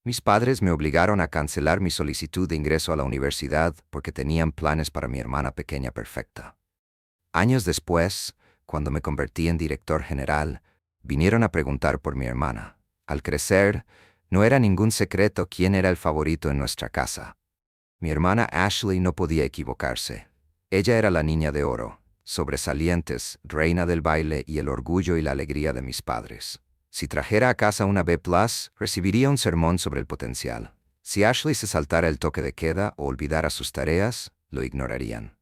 Mis padres me obligaron a cancelar mi solicitud de ingreso a la universidad porque tenían planes para mi hermana pequeña perfecta. Años después, cuando me convertí en director general, vinieron a preguntar por mi hermana. Al crecer, no era ningún secreto quién era el favorito en nuestra casa. Mi hermana Ashley no podía equivocarse. Ella era la niña de oro, sobresalientes, reina del baile y el orgullo y la alegría de mis padres. Si trajera a casa una B+, recibiría un sermón sobre el potencial. Si Ashley se saltara el toque de queda o olvidara sus tareas, lo ignorarían.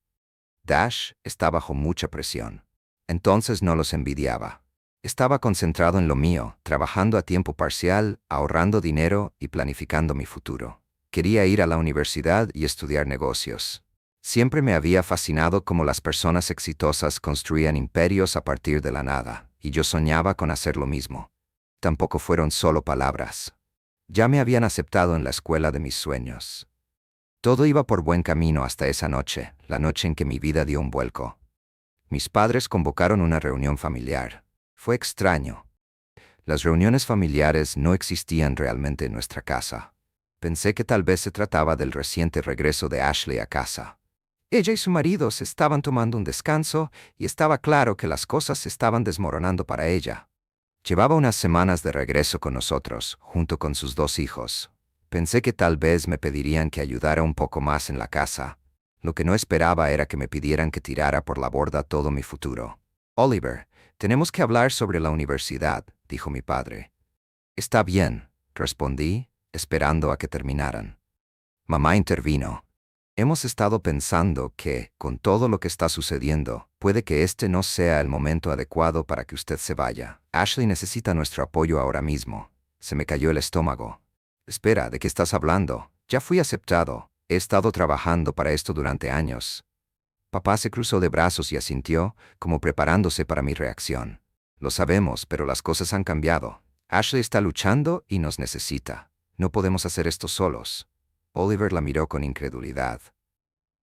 Dash está bajo mucha presión. Entonces no los envidiaba. Estaba concentrado en lo mío, trabajando a tiempo parcial, ahorrando dinero y planificando mi futuro. Quería ir a la universidad y estudiar negocios. Siempre me había fascinado cómo las personas exitosas construían imperios a partir de la nada, y yo soñaba con hacer lo mismo. Tampoco fueron solo palabras. Ya me habían aceptado en la escuela de mis sueños. Todo iba por buen camino hasta esa noche, la noche en que mi vida dio un vuelco. Mis padres convocaron una reunión familiar. Fue extraño. Las reuniones familiares no existían realmente en nuestra casa. Pensé que tal vez se trataba del reciente regreso de Ashley a casa. Ella y su marido se estaban tomando un descanso y estaba claro que las cosas se estaban desmoronando para ella. Llevaba unas semanas de regreso con nosotros, junto con sus 2 hijos. Pensé que tal vez me pedirían que ayudara un poco más en la casa. Lo que no esperaba era que me pidieran que tirara por la borda todo mi futuro. Oliver, tenemos que hablar sobre la universidad, dijo mi padre. Está bien, respondí, esperando a que terminaran. Mamá intervino. Hemos estado pensando que, con todo lo que está sucediendo, puede que este no sea el momento adecuado para que usted se vaya. Ashley necesita nuestro apoyo ahora mismo. Se me cayó el estómago. Espera, ¿de qué estás hablando? Ya fui aceptado. He estado trabajando para esto durante años. Papá se cruzó de brazos y asintió, como preparándose para mi reacción. Lo sabemos, pero las cosas han cambiado. Ashley está luchando y nos necesita. No podemos hacer esto solos. Oliver la miró con incredulidad.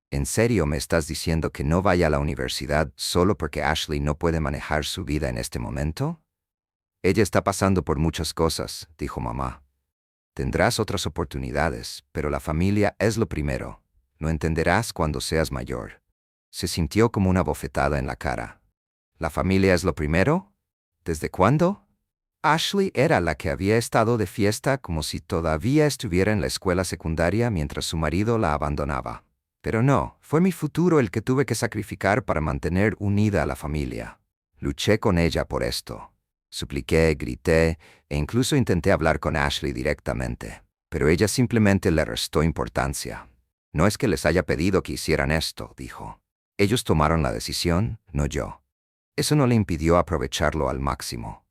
¿En serio me estás diciendo que no vaya a la universidad solo porque Ashley no puede manejar su vida en este momento? Ella está pasando por muchas cosas, dijo mamá. Tendrás otras oportunidades, pero la familia es lo primero. Lo entenderás cuando seas mayor. Se sintió como una bofetada en la cara. ¿La familia es lo primero? ¿Desde cuándo? Ashley era la que había estado de fiesta como si todavía estuviera en la escuela secundaria mientras su marido la abandonaba. Pero no, fue mi futuro el que tuve que sacrificar para mantener unida a la familia. Luché con ella por esto. Supliqué, grité e incluso intenté hablar con Ashley directamente. Pero ella simplemente le restó importancia. No es que les haya pedido que hicieran esto, dijo. Ellos tomaron la decisión, no yo. Eso no le impidió aprovecharlo al máximo.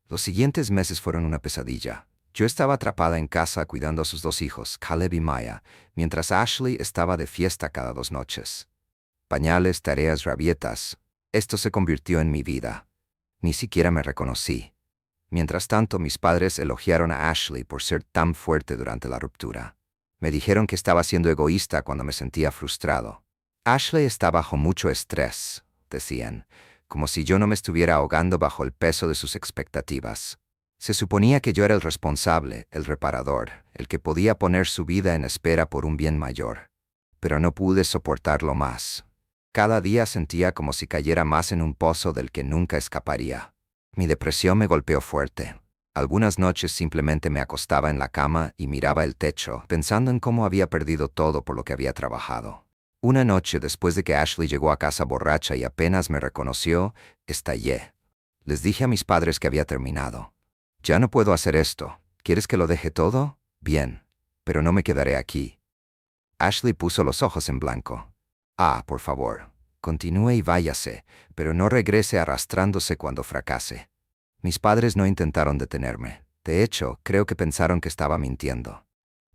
Los siguientes meses fueron una pesadilla. Yo estaba atrapada en casa cuidando a sus 2 hijos, Caleb y Maya, mientras Ashley estaba de fiesta cada 2 noches. Pañales, tareas, rabietas. Esto se convirtió en mi vida. Ni siquiera me reconocí. Mientras tanto, mis padres elogiaron a Ashley por ser tan fuerte durante la ruptura. Me dijeron que estaba siendo egoísta cuando me sentía frustrado. Ashley está bajo mucho estrés, decían, como si yo no me estuviera ahogando bajo el peso de sus expectativas. Se suponía que yo era el responsable, el reparador, el que podía poner su vida en espera por un bien mayor. Pero no pude soportarlo más. Cada día sentía como si cayera más en un pozo del que nunca escaparía. Mi depresión me golpeó fuerte. Algunas noches simplemente me acostaba en la cama y miraba el techo, pensando en cómo había perdido todo por lo que había trabajado. Una noche, después de que Ashley llegó a casa borracha y apenas me reconoció, estallé. Les dije a mis padres que había terminado. Ya no puedo hacer esto. ¿Quieres que lo deje todo? Bien. Pero no me quedaré aquí. Ashley puso los ojos en blanco. Por favor. Continúe y váyase, pero no regrese arrastrándose cuando fracase. Mis padres no intentaron detenerme. De hecho, creo que pensaron que estaba mintiendo.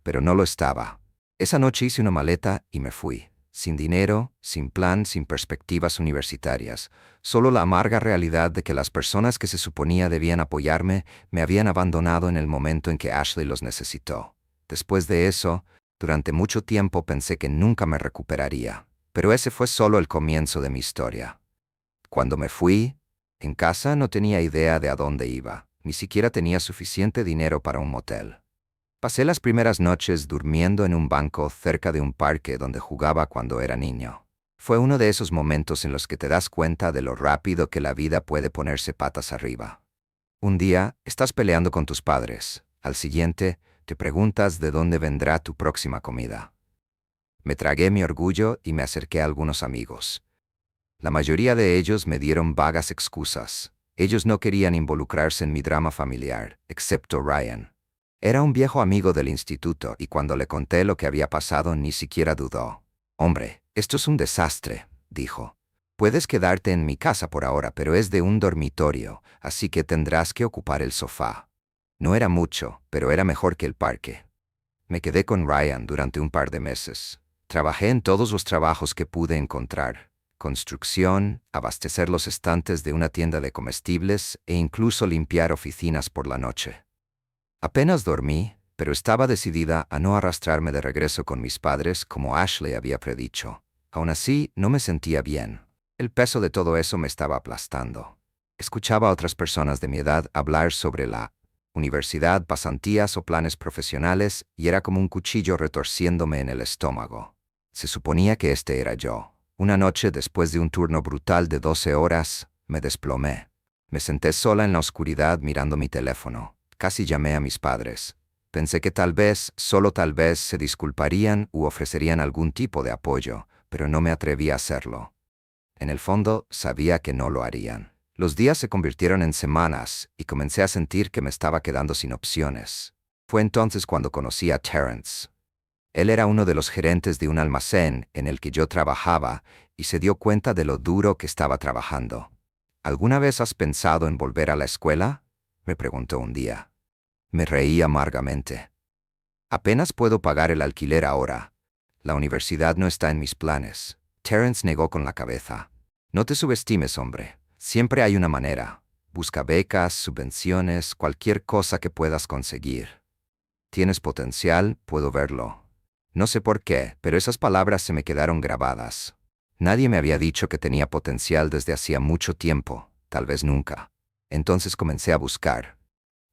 Pero no lo estaba. Esa noche hice una maleta y me fui. Sin dinero, sin plan, sin perspectivas universitarias. Solo la amarga realidad de que las personas que se suponía debían apoyarme me habían abandonado en el momento en que Ashley los necesitó. Después de eso, durante mucho tiempo pensé que nunca me recuperaría. Pero ese fue solo el comienzo de mi historia. Cuando me fui, en casa no tenía idea de a dónde iba. Ni siquiera tenía suficiente dinero para un motel. Pasé las primeras noches durmiendo en un banco cerca de un parque donde jugaba cuando era niño. Fue uno de esos momentos en los que te das cuenta de lo rápido que la vida puede ponerse patas arriba. Un día, estás peleando con tus padres. Al siguiente, te preguntas de dónde vendrá tu próxima comida. Me tragué mi orgullo y me acerqué a algunos amigos. La mayoría de ellos me dieron vagas excusas. Ellos no querían involucrarse en mi drama familiar, excepto Ryan. Era un viejo amigo del instituto y cuando le conté lo que había pasado ni siquiera dudó. «Hombre, esto es un desastre», dijo. «Puedes quedarte en mi casa por ahora, pero es de un dormitorio, así que tendrás que ocupar el sofá». No era mucho, pero era mejor que el parque. Me quedé con Ryan durante un par de meses. Trabajé en todos los trabajos que pude encontrar: construcción, abastecer los estantes de una tienda de comestibles e incluso limpiar oficinas por la noche. Apenas dormí, pero estaba decidida a no arrastrarme de regreso con mis padres como Ashley había predicho. Aún así, no me sentía bien. El peso de todo eso me estaba aplastando. Escuchaba a otras personas de mi edad hablar sobre la universidad, pasantías o planes profesionales y era como un cuchillo retorciéndome en el estómago. Se suponía que este era yo. Una noche, después de un turno brutal de 12 horas, me desplomé. Me senté sola en la oscuridad mirando mi teléfono. Casi llamé a mis padres. Pensé que tal vez, solo tal vez, se disculparían u ofrecerían algún tipo de apoyo, pero no me atreví a hacerlo. En el fondo, sabía que no lo harían. Los días se convirtieron en semanas y comencé a sentir que me estaba quedando sin opciones. Fue entonces cuando conocí a Terrence. Él era uno de los gerentes de un almacén en el que yo trabajaba y se dio cuenta de lo duro que estaba trabajando. «¿Alguna vez has pensado en volver a la escuela?», me preguntó un día. Me reí amargamente. «Apenas puedo pagar el alquiler ahora. La universidad no está en mis planes». Terrence negó con la cabeza. «No te subestimes, hombre. Siempre hay una manera. Busca becas, subvenciones, cualquier cosa que puedas conseguir. Tienes potencial, puedo verlo». No sé por qué, pero esas palabras se me quedaron grabadas. Nadie me había dicho que tenía potencial desde hacía mucho tiempo, tal vez nunca. Entonces comencé a buscar.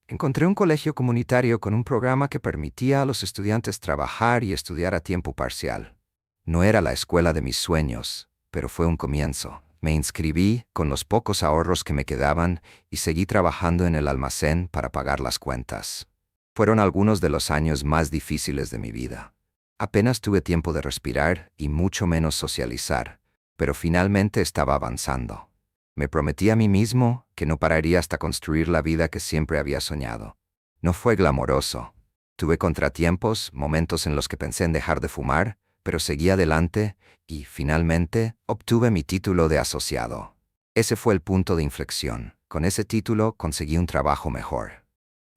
Encontré un colegio comunitario con un programa que permitía a los estudiantes trabajar y estudiar a tiempo parcial. No era la escuela de mis sueños, pero fue un comienzo. Me inscribí con los pocos ahorros que me quedaban y seguí trabajando en el almacén para pagar las cuentas. Fueron algunos de los años más difíciles de mi vida. Apenas tuve tiempo de respirar y mucho menos socializar, pero finalmente estaba avanzando. Me prometí a mí mismo que no pararía hasta construir la vida que siempre había soñado. No fue glamoroso. Tuve contratiempos, momentos en los que pensé en dejar de fumar, pero seguí adelante y, finalmente, obtuve mi título de asociado. Ese fue el punto de inflexión. Con ese título conseguí un trabajo mejor.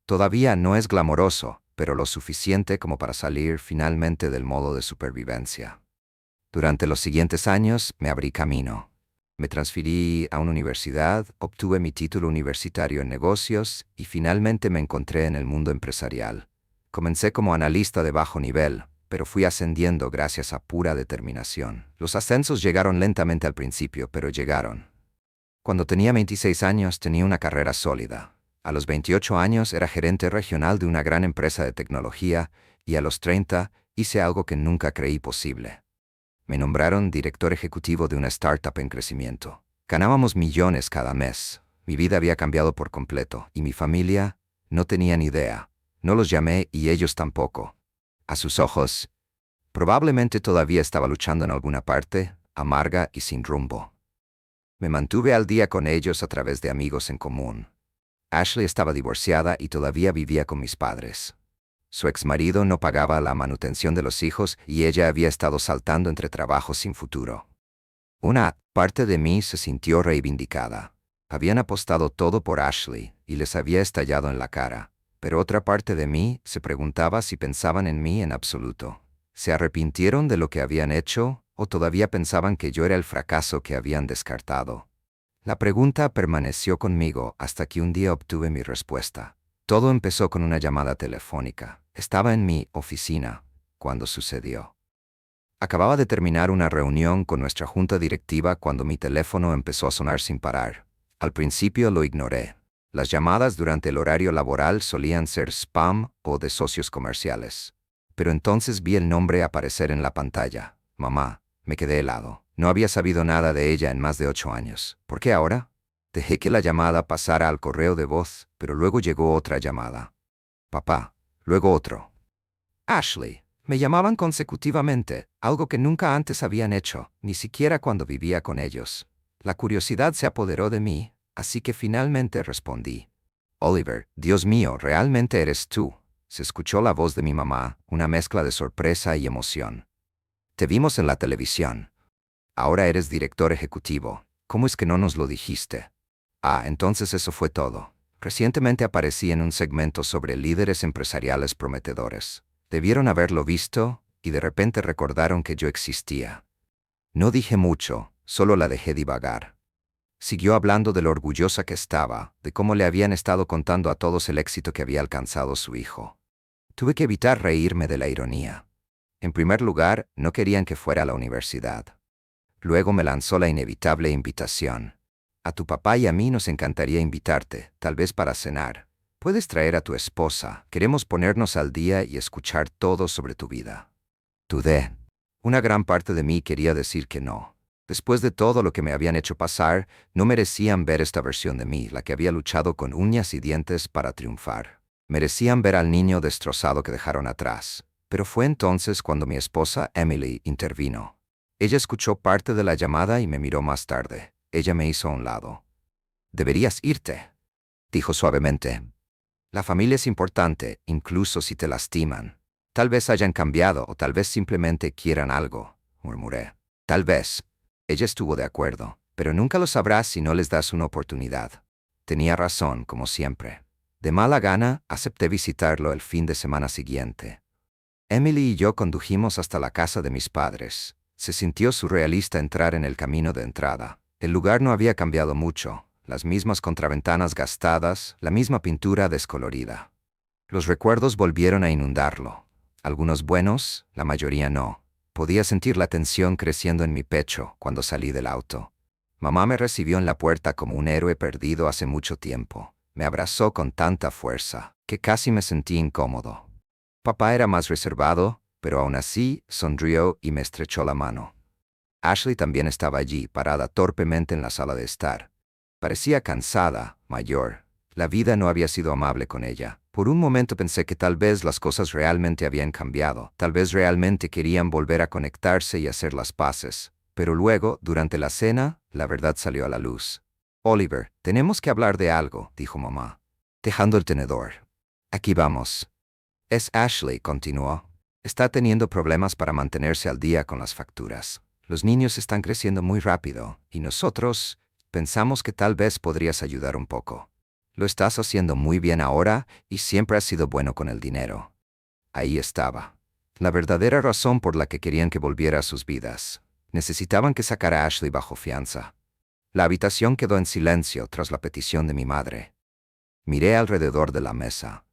Todavía no es glamoroso, pero lo suficiente como para salir finalmente del modo de supervivencia. Durante los siguientes años me abrí camino. Me transferí a una universidad, obtuve mi título universitario en negocios y finalmente me encontré en el mundo empresarial. Comencé como analista de bajo nivel, pero fui ascendiendo gracias a pura determinación. Los ascensos llegaron lentamente al principio, pero llegaron. Cuando tenía 26 años tenía una carrera sólida. A los 28 años era gerente regional de una gran empresa de tecnología y a los 30 hice algo que nunca creí posible. Me nombraron director ejecutivo de una startup en crecimiento. Ganábamos millones cada mes. Mi vida había cambiado por completo y mi familia no tenía ni idea. No los llamé y ellos tampoco. A sus ojos, probablemente todavía estaba luchando en alguna parte, amarga y sin rumbo. Me mantuve al día con ellos a través de amigos en común. Ashley estaba divorciada y todavía vivía con mis padres. Su exmarido no pagaba la manutención de los hijos y ella había estado saltando entre trabajos sin futuro. Una parte de mí se sintió reivindicada. Habían apostado todo por Ashley y les había estallado en la cara, pero otra parte de mí se preguntaba si pensaban en mí en absoluto. ¿Se arrepintieron de lo que habían hecho o todavía pensaban que yo era el fracaso que habían descartado? La pregunta permaneció conmigo hasta que un día obtuve mi respuesta. Todo empezó con una llamada telefónica. Estaba en mi oficina cuando sucedió. Acababa de terminar una reunión con nuestra junta directiva cuando mi teléfono empezó a sonar sin parar. Al principio lo ignoré. Las llamadas durante el horario laboral solían ser spam o de socios comerciales. Pero entonces vi el nombre aparecer en la pantalla. Mamá. Me quedé helado. No había sabido nada de ella en más de 8 años. ¿Por qué ahora? Dejé que la llamada pasara al correo de voz, pero luego llegó otra llamada. Papá. Luego otro. Ashley. Me llamaban consecutivamente, algo que nunca antes habían hecho, ni siquiera cuando vivía con ellos. La curiosidad se apoderó de mí, así que finalmente respondí. Oliver, Dios mío, ¿realmente eres tú? Se escuchó la voz de mi mamá, una mezcla de sorpresa y emoción. Te vimos en la televisión. Ahora eres director ejecutivo. ¿Cómo es que no nos lo dijiste? Ah, entonces eso fue todo. Recientemente aparecí en un segmento sobre líderes empresariales prometedores. Debieron haberlo visto, y de repente recordaron que yo existía. No dije mucho, solo la dejé divagar. Siguió hablando de lo orgullosa que estaba, de cómo le habían estado contando a todos el éxito que había alcanzado su hijo. Tuve que evitar reírme de la ironía. En primer lugar, no querían que fuera a la universidad. Luego me lanzó la inevitable invitación. A tu papá y a mí nos encantaría invitarte, tal vez para cenar. Puedes traer a tu esposa, queremos ponernos al día y escuchar todo sobre tu vida. Dudé. Una gran parte de mí quería decir que no. Después de todo lo que me habían hecho pasar, no merecían ver esta versión de mí, la que había luchado con uñas y dientes para triunfar. Merecían ver al niño destrozado que dejaron atrás. Pero fue entonces cuando mi esposa Emily intervino. Ella escuchó parte de la llamada y me miró más tarde. Ella me hizo a un lado. «Deberías irte», dijo suavemente. «La familia es importante, incluso si te lastiman. Tal vez hayan cambiado o tal vez simplemente quieran algo», murmuré. «Tal vez». Ella estuvo de acuerdo, pero nunca lo sabrás si no les das una oportunidad. Tenía razón, como siempre. De mala gana, acepté visitarlo el fin de semana siguiente. Emily y yo condujimos hasta la casa de mis padres. Se sintió surrealista entrar en el camino de entrada. El lugar no había cambiado mucho, las mismas contraventanas gastadas, la misma pintura descolorida. Los recuerdos volvieron a inundarlo. Algunos buenos, la mayoría no. Podía sentir la tensión creciendo en mi pecho cuando salí del auto. Mamá me recibió en la puerta como un héroe perdido hace mucho tiempo. Me abrazó con tanta fuerza que casi me sentí incómodo. Papá era más reservado, pero aún así sonrió y me estrechó la mano. Ashley también estaba allí, parada torpemente en la sala de estar. Parecía cansada, mayor. La vida no había sido amable con ella. Por un momento pensé que tal vez las cosas realmente habían cambiado, tal vez realmente querían volver a conectarse y hacer las paces. Pero luego, durante la cena, la verdad salió a la luz. «Oliver, tenemos que hablar de algo», dijo mamá, dejando el tenedor. «Aquí vamos». «Es Ashley», continuó. «Está teniendo problemas para mantenerse al día con las facturas. Los niños están creciendo muy rápido, y nosotros pensamos que tal vez podrías ayudar un poco. Lo estás haciendo muy bien ahora y siempre has sido bueno con el dinero». Ahí estaba. La verdadera razón por la que querían que volviera a sus vidas. Necesitaban que sacara a Ashley bajo fianza. La habitación quedó en silencio tras la petición de mi madre. Miré alrededor de la mesa.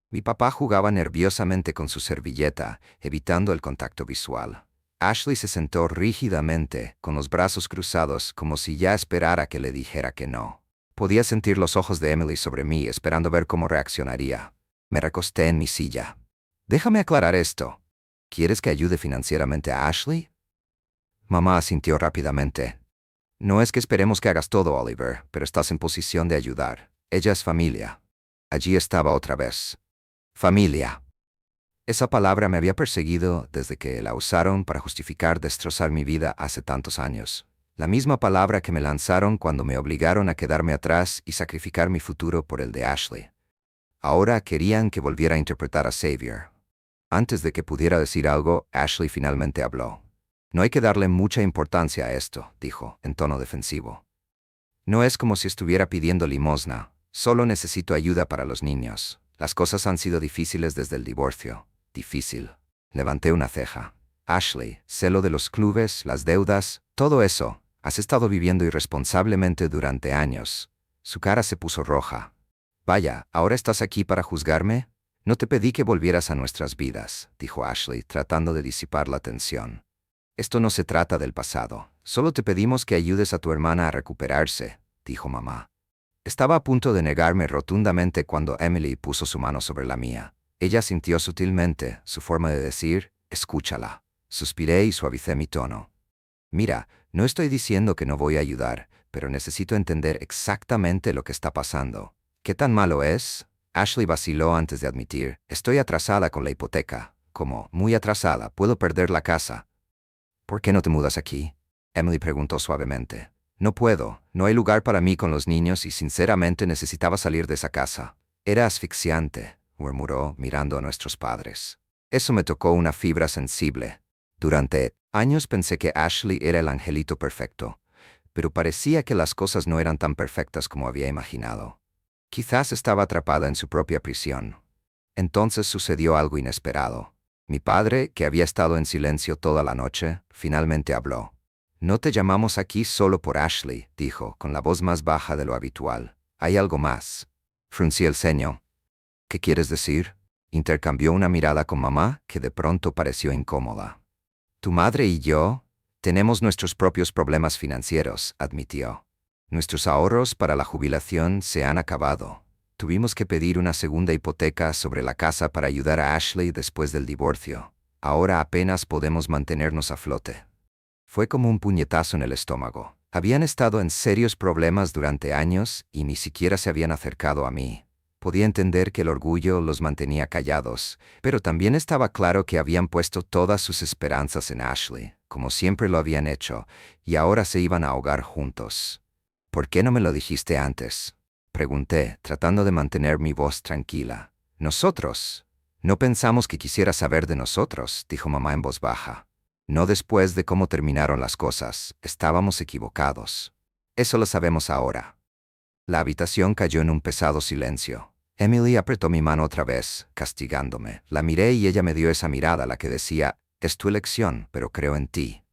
Mi papá jugaba nerviosamente con su servilleta, evitando el contacto visual. Ashley se sentó rígidamente, con los brazos cruzados, como si ya esperara que le dijera que no. Podía sentir los ojos de Emily sobre mí, esperando ver cómo reaccionaría. Me recosté en mi silla. «Déjame aclarar esto. ¿Quieres que ayude financieramente a Ashley?» Mamá asintió rápidamente. «No es que esperemos que hagas todo, Oliver, pero estás en posición de ayudar. Ella es familia». Allí estaba otra vez. Familia. Esa palabra me había perseguido desde que la usaron para justificar destrozar mi vida hace tantos años. La misma palabra que me lanzaron cuando me obligaron a quedarme atrás y sacrificar mi futuro por el de Ashley. Ahora querían que volviera a interpretar a Xavier. Antes de que pudiera decir algo, Ashley finalmente habló. «No hay que darle mucha importancia a esto», dijo, en tono defensivo. «No es como si estuviera pidiendo limosna. Solo necesito ayuda para los niños. Las cosas han sido difíciles desde el divorcio». «Difícil». Levanté una ceja. «Ashley, celo de los clubes, las deudas, todo eso. Has estado viviendo irresponsablemente durante años». Su cara se puso roja. «Vaya, ¿ahora estás aquí para juzgarme? No te pedí que volvieras a nuestras vidas», dijo Ashley, tratando de disipar la tensión. «Esto no se trata del pasado. Solo te pedimos que ayudes a tu hermana a recuperarse», dijo mamá. Estaba a punto de negarme rotundamente cuando Emily puso su mano sobre la mía. Ella sintió sutilmente su forma de decir, escúchala. Suspiré y suavicé mi tono. Mira, no estoy diciendo que no voy a ayudar, pero necesito entender exactamente lo que está pasando. ¿Qué tan malo es? Ashley vaciló antes de admitir, estoy atrasada con la hipoteca. Como, muy atrasada, puedo perder la casa. ¿Por qué no te mudas aquí? Emily preguntó suavemente. No puedo, no hay lugar para mí con los niños y sinceramente necesitaba salir de esa casa. Era asfixiante, murmuró, mirando a nuestros padres. Eso me tocó una fibra sensible. Durante años pensé que Ashley era el angelito perfecto, pero parecía que las cosas no eran tan perfectas como había imaginado. Quizás estaba atrapada en su propia prisión. Entonces sucedió algo inesperado. Mi padre, que había estado en silencio toda la noche, finalmente habló. No te llamamos aquí solo por Ashley, dijo, con la voz más baja de lo habitual. Hay algo más. Fruncí el ceño. ¿Qué quieres decir? Intercambió una mirada con mamá que de pronto pareció incómoda. Tu madre y yo tenemos nuestros propios problemas financieros, admitió. Nuestros ahorros para la jubilación se han acabado. Tuvimos que pedir una segunda hipoteca sobre la casa para ayudar a Ashley después del divorcio. Ahora apenas podemos mantenernos a flote. Fue como un puñetazo en el estómago. Habían estado en serios problemas durante años y ni siquiera se habían acercado a mí. Podía entender que el orgullo los mantenía callados, pero también estaba claro que habían puesto todas sus esperanzas en Ashley, como siempre lo habían hecho, y ahora se iban a ahogar juntos. ¿Por qué no me lo dijiste antes? Pregunté, tratando de mantener mi voz tranquila. Nosotros. No pensamos que quisiera saber de nosotros, dijo mamá en voz baja. No después de cómo terminaron las cosas, estábamos equivocados. Eso lo sabemos ahora. La habitación cayó en un pesado silencio. Emily apretó mi mano otra vez, castigándome. La miré y ella me dio esa mirada la que decía, es tu elección, pero creo en ti.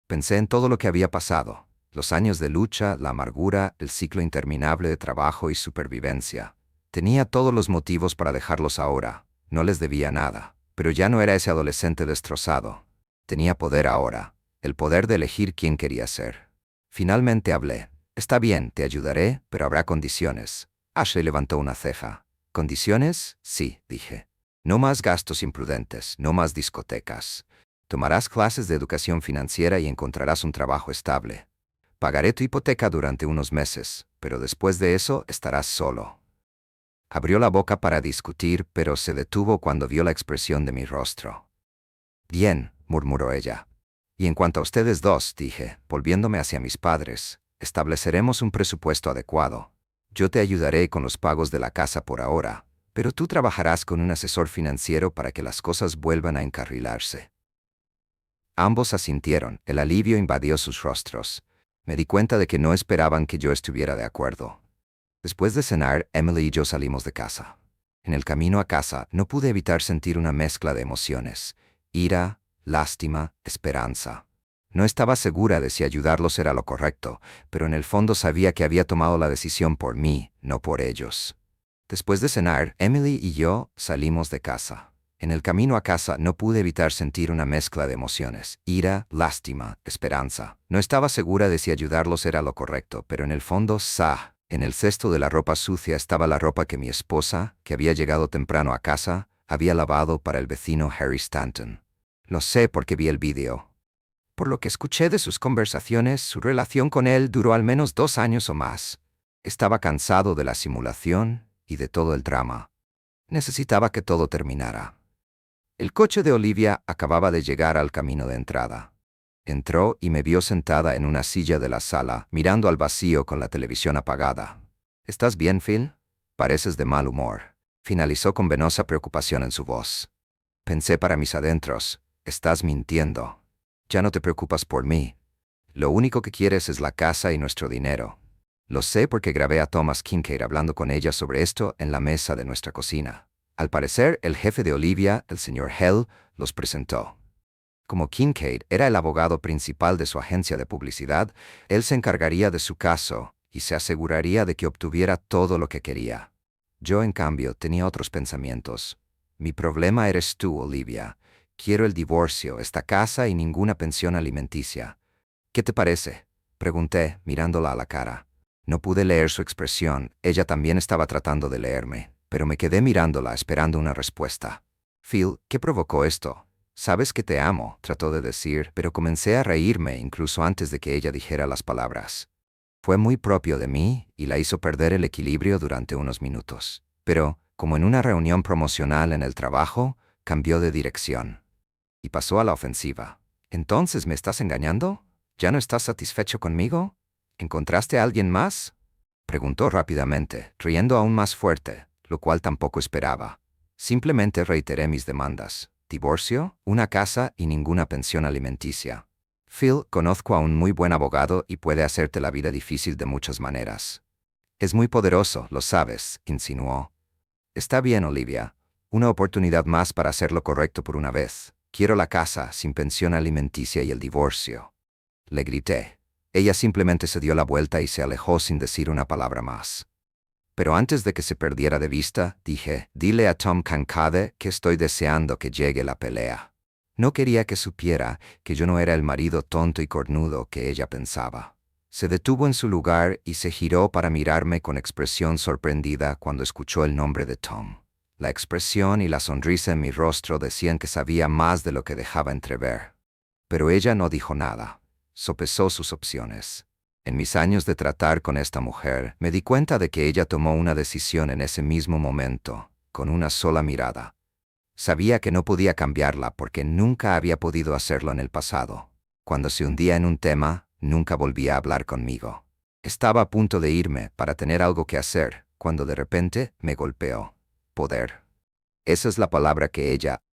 Pensé en todo lo que había pasado. Los años de lucha, la amargura, el ciclo interminable de trabajo y supervivencia. Tenía todos los motivos para dejarlos ahora. No les debía nada. Pero ya no era ese adolescente destrozado. Tenía poder ahora. El poder de elegir quién quería ser. Finalmente hablé. Está bien, te ayudaré, pero habrá condiciones. Ashley levantó una ceja. ¿Condiciones? Sí, dije. No más gastos imprudentes, no más discotecas. Tomarás clases de educación financiera y encontrarás un trabajo estable. Pagaré tu hipoteca durante unos meses, pero después de eso estarás solo. Abrió la boca para discutir, pero se detuvo cuando vio la expresión de mi rostro. Bien, murmuró ella. Y en cuanto a ustedes dos, dije, volviéndome hacia mis padres, estableceremos un presupuesto adecuado. Yo te ayudaré con los pagos de la casa por ahora, pero tú trabajarás con un asesor financiero para que las cosas vuelvan a encarrilarse. Ambos asintieron, el alivio invadió sus rostros. Me di cuenta de que no esperaban que yo estuviera de acuerdo. Después de cenar, Emily y yo salimos de casa. En el camino a casa no pude evitar sentir una mezcla de emociones: ira, lástima, esperanza. No estaba segura de si ayudarlos era lo correcto, pero en el fondo sabía que había tomado la decisión por mí, no por ellos. Después de cenar, Emily y yo salimos de casa. En el camino a casa no pude evitar sentir una mezcla de emociones: ira, lástima, esperanza. No estaba segura de si ayudarlos era lo correcto, pero en el fondo, en el cesto de la ropa sucia estaba la ropa que mi esposa, que había llegado temprano a casa, había lavado para el vecino Harry Stanton. Lo sé porque vi el vídeo. Por lo que escuché de sus conversaciones, su relación con él duró al menos 2 años o más. Estaba cansado de la simulación y de todo el drama. Necesitaba que todo terminara. El coche de Olivia acababa de llegar al camino de entrada. Entró y me vio sentada en una silla de la sala, mirando al vacío con la televisión apagada. ¿Estás bien, Phil? Pareces de mal humor. Finalizó con venosa preocupación en su voz. Pensé para mis adentros, estás mintiendo. Ya no te preocupas por mí. Lo único que quieres es la casa y nuestro dinero. Lo sé porque grabé a Thomas Kincaid hablando con ella sobre esto en la mesa de nuestra cocina. Al parecer, el jefe de Olivia, el señor Hell, los presentó. Como Kincaid era el abogado principal de su agencia de publicidad, él se encargaría de su caso y se aseguraría de que obtuviera todo lo que quería. Yo, en cambio, tenía otros pensamientos. Mi problema eres tú, Olivia. Quiero el divorcio, esta casa y ninguna pensión alimenticia. ¿Qué te parece? Pregunté, mirándola a la cara. No pude leer su expresión, ella también estaba tratando de leerme, pero me quedé mirándola esperando una respuesta. Phil, ¿qué provocó esto? Sabes que te amo, trató de decir, pero comencé a reírme incluso antes de que ella dijera las palabras. Fue muy propio de mí y la hizo perder el equilibrio durante unos minutos. Pero, como en una reunión promocional en el trabajo, cambió de dirección y pasó a la ofensiva. ¿Entonces me estás engañando? ¿Ya no estás satisfecho conmigo? ¿Encontraste a alguien más? Preguntó rápidamente, riendo aún más fuerte, lo cual tampoco esperaba. Simplemente reiteré mis demandas. Divorcio, una casa y ninguna pensión alimenticia. Phil, conozco a un muy buen abogado y puede hacerte la vida difícil de muchas maneras. Es muy poderoso, lo sabes, insinuó. Está bien, Olivia. Una oportunidad más para hacer lo correcto por una vez. Quiero la casa, sin pensión alimenticia y el divorcio. Le grité. Ella simplemente se dio la vuelta y se alejó sin decir una palabra más. Pero antes de que se perdiera de vista, dije, dile a Tom Kankade que estoy deseando que llegue la pelea. No quería que supiera que yo no era el marido tonto y cornudo que ella pensaba. Se detuvo en su lugar y se giró para mirarme con expresión sorprendida cuando escuchó el nombre de Tom. La expresión y la sonrisa en mi rostro decían que sabía más de lo que dejaba entrever. Pero ella no dijo nada. Sopesó sus opciones. En mis años de tratar con esta mujer, me di cuenta de que ella tomó una decisión en ese mismo momento, con una sola mirada. Sabía que no podía cambiarla porque nunca había podido hacerlo en el pasado. Cuando se hundía en un tema, nunca volvía a hablar conmigo. Estaba a punto de irme para tener algo que hacer, cuando de repente me golpeó. Poder. Esa es la palabra que ella